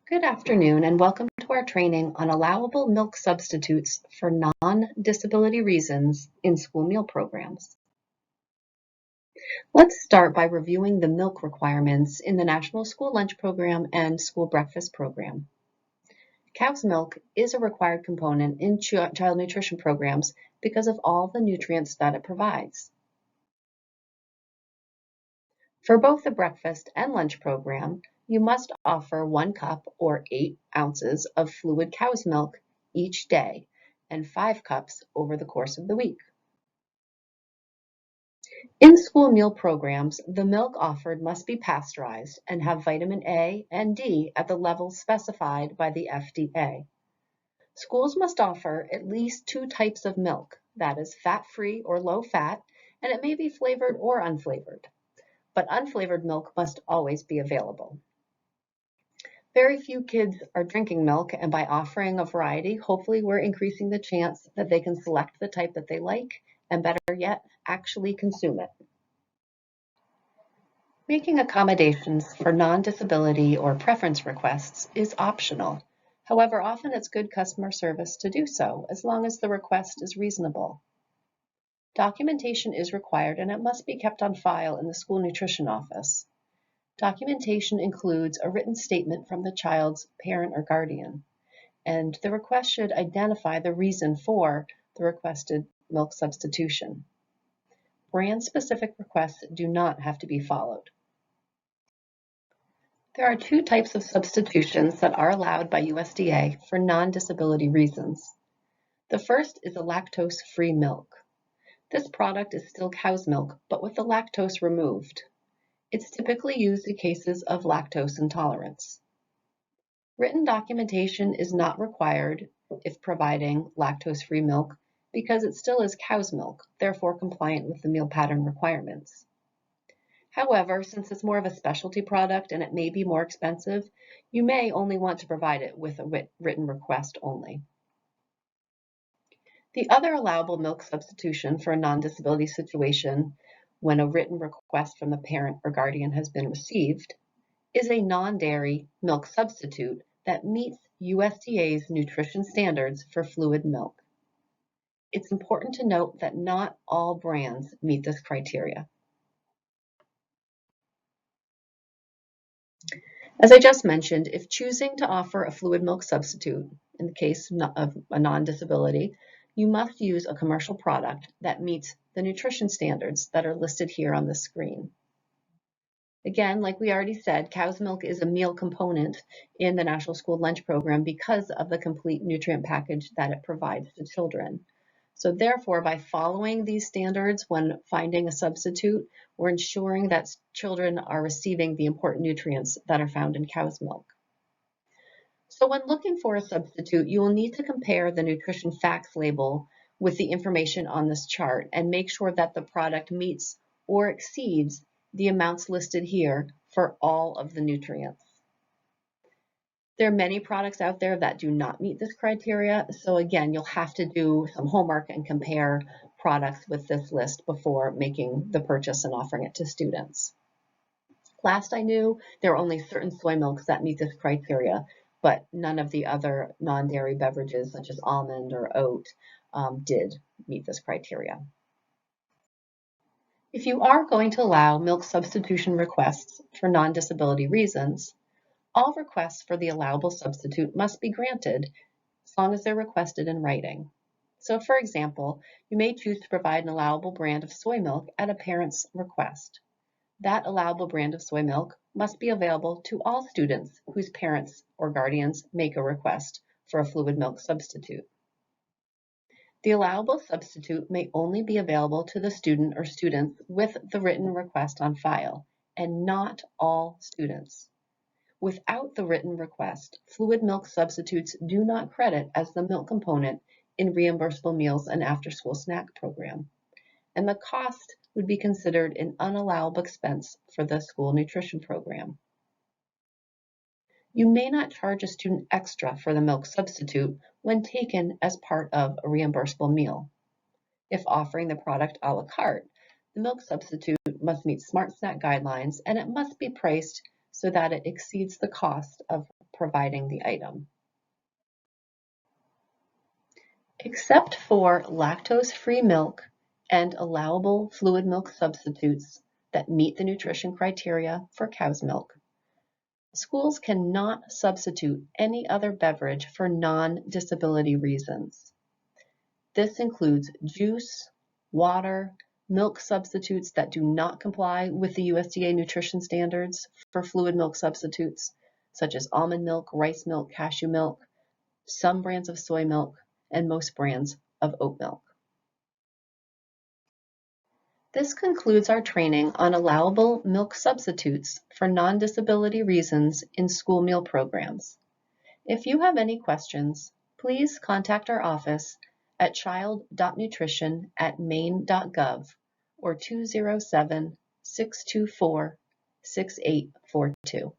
Good afternoon and welcome to our training on allowable milk substitutes for non-disability reasons in school meal programs. Let's start by reviewing the milk requirements in the National School Lunch Program and School Breakfast Program. Cow's milk is a required component in child nutrition programs because of all the nutrients that it provides. For both the breakfast and lunch program, you must offer 1 cup or 8 ounces of fluid cow's milk each day and 5 cups over the course of the week. In school meal programs, the milk offered must be pasteurized and have vitamin A and D at the levels specified by the FDA. Schools must offer at least 2 types of milk, that is fat-free or low fat, and it may be flavored or unflavored. But unflavored milk must always be available. Very few kids are drinking milk, and by offering a variety, hopefully we're increasing the chance that they can select the type that they like, and better yet, actually consume it. Making accommodations for non-disability or preference requests is optional. However, often it's good customer service to do so, as long as the request is reasonable. Documentation is required, and it must be kept on file in the school nutrition office. Documentation includes a written statement from the child's parent or guardian, and the request should identify the reason for the requested milk substitution. Brand-specific requests do not have to be followed. There are 2 types of substitutions that are allowed by USDA for non-disability reasons. The first is a lactose-free milk. This product is still cow's milk, but with the lactose removed. It's typically used in cases of lactose intolerance. Written documentation is not required if providing lactose-free milk because it still is cow's milk, therefore compliant with the meal pattern requirements. However, since it's more of a specialty product and it may be more expensive, you may only want to provide it with a written request only. The other allowable milk substitution for a non-disability situation when a written request from the parent or guardian has been received is a non-dairy milk substitute that meets USDA's nutrition standards for fluid milk. It's important to note that not all brands meet this criteria. As I just mentioned, if choosing to offer a fluid milk substitute, in the case of a non-disability, you must use a commercial product that meets the nutrition standards that are listed here on the screen. Again, like we already said, cow's milk is a meal component in the National School Lunch Program because of the complete nutrient package that it provides to children. So therefore, by following these standards when finding a substitute, we're ensuring that children are receiving the important nutrients that are found in cow's milk. So when looking for a substitute, you will need to compare the nutrition facts label with the information on this chart and make sure that the product meets or exceeds the amounts listed here for all of the nutrients. There are many products out there that do not meet this criteria, so again, you'll have to do some homework and compare products with this list before making the purchase and offering it to students. Last I knew, there are only certain soy milks that meet this criteria, but none of the other non-dairy beverages such as almond or oat did meet this criteria. If you are going to allow milk substitution requests for non-disability reasons, all requests for the allowable substitute must be granted as long as they're requested in writing. So for example, you may choose to provide an allowable brand of soy milk at a parent's request. That allowable brand of soy milk must be available to all students whose parents or guardians make a request for a fluid milk substitute. The allowable substitute may only be available to the student or students with the written request on file, and not all students. Without the written request, fluid milk substitutes do not credit as the milk component in reimbursable meals and after-school snack program, and the cost would be considered an unallowable expense for the school nutrition program. You may not charge a student extra for the milk substitute when taken as part of a reimbursable meal. If offering the product a la carte, the milk substitute must meet Smart Snack guidelines and it must be priced so that it exceeds the cost of providing the item. Except for lactose-free milk and allowable fluid milk substitutes that meet the nutrition criteria for cow's milk, schools cannot substitute any other beverage for non-disability reasons. This includes juice, water, milk substitutes that do not comply with the USDA nutrition standards for fluid milk substitutes, such as almond milk, rice milk, cashew milk, some brands of soy milk, and most brands of oat milk. This concludes our training on allowable milk substitutes for non-disability reasons in school meal programs. If you have any questions, please contact our office at child.nutrition@maine.gov or 207-624-6842.